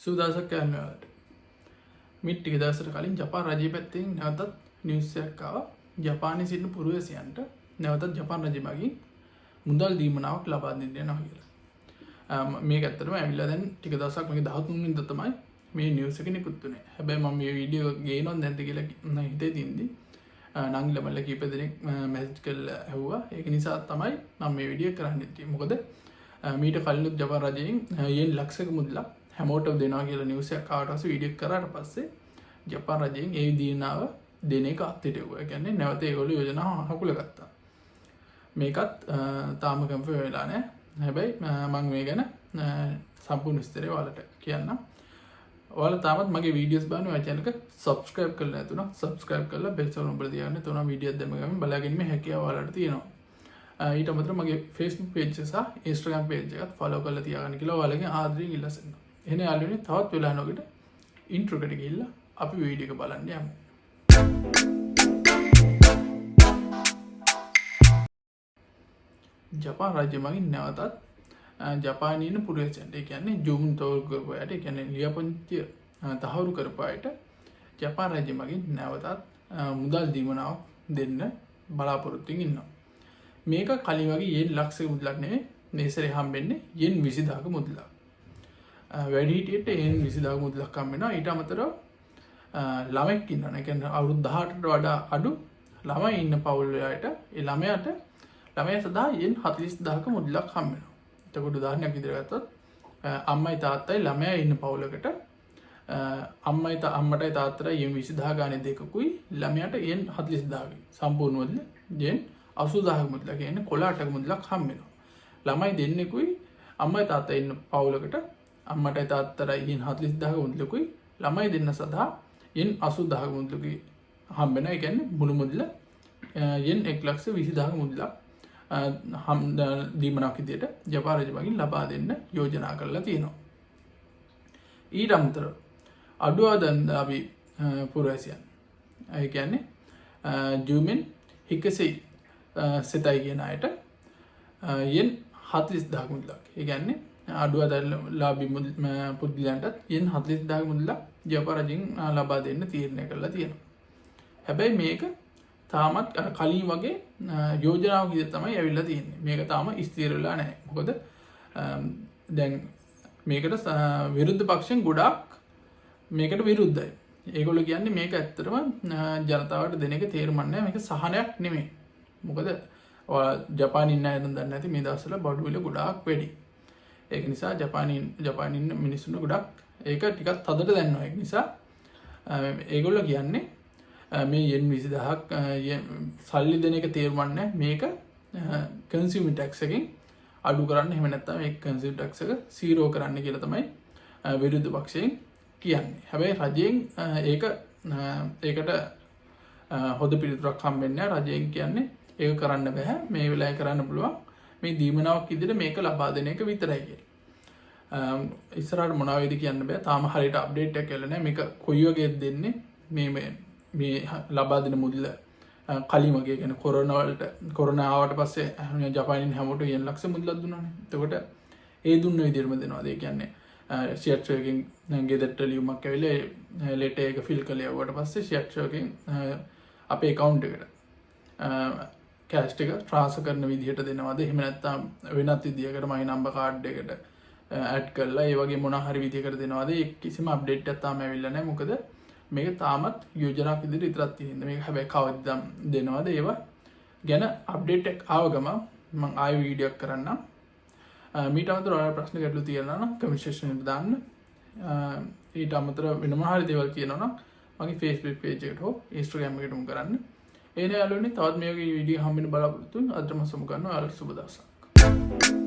සුවදවසක් කියන්න ඔයාලට. මිත් ටික දවසකට කලින් ජපාන් රජය පැත්තෙන් නැවතත් නිවුස් එකක් ආවා. ජපානයේ සිටින පුරවැසියන්ට නැවතත් ජපාන් රජය මගින් මුදල් දීමනාවක් ලබා දෙන්න යනවා කියලා. මේක ඇත්තටම ඇවිල්ලා දැන් ටික දවසක් මේක 13 වෙනිදා තමයි මේ නිවුස් එක නිකුත් වුණේ. හැබැයි මම මේ වීඩියෝ ගේනොත් නැද්ද කියලා හිතේ තින්දි නංගිලා මල්ල කීප දෙනෙක් මැසේජ් කරලා ඇහුවා. ඒක නිසා තමයි මම මේ වීඩියෝ කරන්නේ. මොකද මීට කලින් ජපාන් රජයෙන් යෙන් ලක්ෂක මුදලක් හැමෝටම දෙනවා කියලා නිවුස් එකක් ආවට පස්සේ වීඩියෝ කරාට පස්සේ ජපාන් රජයෙන් ඒ දීනාව දෙන එක අත්හිටුවා. ඒ කියන්නේ නැවත ඒගොල්ලෝ යෝජනාව හකුල ගත්තා. මේකත් තාම කන්ෆර්ම් වෙලා නැහැ. හැබැයි මම මේ ගැන සම්පූර්ණ විස්තරය ඔයාලට කියන්නම්. ඔයාලා තාමත් මගේ වීඩියෝස් බලන්න ඔය channel එක subscribe කරලා නැතුණා subscribe කරලා bell icon උඩ තියාගන්න. එතන වීඩියෝස් දැම්ම ගමන් බලාගෙන මේ හැකියාව ඔයාලට තියෙනවා. ඊට අමතරව මගේ Facebook page සහ Instagram page එකත් follow කරලා තියාගන්න කියලා ඔයාලගෙන් ආදරයෙන් ඉල්ලා සිටිනවා. එහෙනම් යාළුවනේ තවත් වෙලාවකට intro එකට ගිහිල්ලා අපි වීඩියෝ එක බලන්න යමු. ජපාන් රජය මගින් නැවතත් ජපානීන පුරවැසියන්ට ඒ කියන්නේ ජූම් තෝල් කරපු අයට ඒ කියන්නේ ලියාපදිංචිය තහවුරු කරපු අයට ජපාන් රජය මගින් නැවතත් මුදල් දීමනාවක් දෙන්න බලාපොරොත්තු වෙමින් ඉන්නවා. මේක කලින් වගේ යෙන් ලක්ෂක මුදලක් නෙවෙයි මේ සැරේ හම්බෙන්නේ යෙන් 20000ක මුදලක්. වැඩිහිටියට යෙන් 20000ක මුදලක් හම්බ වෙනවා. ඊට අමතරව ළමෙක් ඉන්නවා. ඒ කියන්නේ අවුරුදු 18ට වඩා අඩු ළමයි ඉන්න පවුල් වලට ඒ ළමයා සදා යෙන් 40000ක මුදලක් හම්බ වෙනවා. එතකොට උදාහරණයක් විදිහට ගත්තොත් අම්මයි තාත්තයි ළමයා ඉන්න පවුලකට අම්මටයි තාත්තටයි යෙන් 20000 ගානේ දෙකකුයි ළමයාට යෙන් 40000ක සම්පූර්ණ මුදල යෙන් 80000ක මුදල කියන්නේ 11ක මුදලක් හම්බ වෙනවා. ළමයි දෙන්නෙකුයි අම්මයි තාත්තයි ඉන්න පවුලකට අම්මටයි තාත්තටයි යෙන් 40000ක මුදලකුයි ළමයි දෙන්න සදා යෙන් 80000ක මුදලකුයි හම්බ වෙනවා. ඒ කියන්නේ මුළු මුදල යෙන් 1,20,000ක මුදලක් දීමනාවක් විදියට ජපාන් රජය මගින් ලබා දෙන්න යෝජනා කරලා තියෙනවා. ඊට අමතරව අඩු ආදායම්දාරී පුරවැසියන් ඒ කියන්නේ ජූමෙන් හිකසෙයි සෙතයි කියන අයට යෙන් 40000ක මුදලක්. ඒ කියන්නේ අඩු ආදායම්ලාභී පුද්ගලයන්ටත් යෙන් 40000ක මුදලක් ජපාන් රජයෙන් ලබා දෙන්න තීරණය කරලා තියෙනවා. හැබැයි මේක තාමත් කලින් වගේ යෝජනාවක් විදිහට තමයි ඇවිල්ලා තියෙන්නේ. මේක තාම ස්ථිර වෙලා නැහැ. මොකද දැන් මේකට විරුද්ධ පක්ෂෙන් ගොඩාක් මේකට විරුද්ධයි. ඒගොල්ලෝ කියන්නේ මේක ඇත්තටම ජනතාවට දෙන එක තේරුම් නැහැ. මේක සහනයක් නෙමෙයි. මොකද ජපානයේ ඉන්න අය දන්නේ නැති මේ දවස්වල බඩු මිල ගොඩාක් වැඩි. ඒක නිසා ජපානයේ ඉන්න මිනිස්සුන්ට ගොඩක් ඒක ටිකක් තදට දැනනවා. ඒක නිසා ඒගොල්ලෝ කියන්නේ මේ යෙන් 20000ක් සල්ලි දෙන එක තේරුම් නැහැ. මේක කන්සියුමර් ටැක්ස් එකෙන් අඩු කරන්න එහෙම නැත්නම් මේ කන්සියුමර් ටැක්ස් එක 0 කරන්න කියලා තමයි විරුද්ධ පක්ෂයෙන් කියන්නේ. හැබැයි රජයෙන් ඒකට හොද පිළිතුරක් හම්බෙන්නේ නැහැ. රජයෙන් කියන්නේ ඒක කරන්න බෑ. මේ වෙලාවේ කරන්න පුළුවන් මේ දීමනාවක් විදිහට මේක ලබා දෙන එක විතරයි කියලා. ඉස්සරහට මොනවා වේද කියන්න බෑ. තාම හරියට අප්ඩේට් එකක් කියලා නැහැ. මේක කොයි වගේද දෙන්නේ මේ ලබා දෙන මුදල කලින් වගේ කියන කොරෝනා ආවට පස්සේ ජපානයේ හැමෝටම යෙන් ලක්ෂ මුදලක් දුන්නානේ. එතකොට ඒ දුන්න විදිහටම දෙනවා. ඒ කියන්නේ ෂෙයාර් එකකින් ගෙදරට ලියුමක් ඇවිල්ලා ලෙටර් එක ෆිල් කරලා යවුවට පස්සේ ෂෙයාර් එකකින් අපේ account එකට කැෂ් එක ට්‍රාන්ස්ෆර් කරන විදිහට දෙනවද? එහෙම නැත්නම් වෙනත් විදිහකට my number card එකට ඇඩ් කරලා ඒ වගේ මොනවා හරි විදිහකට දෙනවද? ඒ කිසිම අප්ඩේට් එකක් තාම ඇවිල්ලා නැහැ. මොකද මේක තාමත් යෝජනාවක් විදිහට විතරක් තියෙනවා. මේක හැබැයි කවදද දෙනවද ඒවා ගැන අප්ඩේට් එකක් ආව ගම මම ආයෙ වීඩියෝ එකක් කරන්නම්. මීට අමතරව ඔයාලා ප්‍රශ්න ගැටලු තියෙනවා නම් කමෙන්ට් සෙක්ෂන් එකට දාන්න. ඊට අමතරව වෙන මොනවා හරි දේවල් කියනවා නම් මගේ Facebook page එකට හෝ Instagram එකට උන් කරන්න. ඒ නේ යාළුවනේ තවත් මේ වගේ වීඩියෝ හම්බෙන්න බලාපොරොත්තු වෙන අදටම සමු ගන්නවා. ඔයාලට සුබ දවසක්.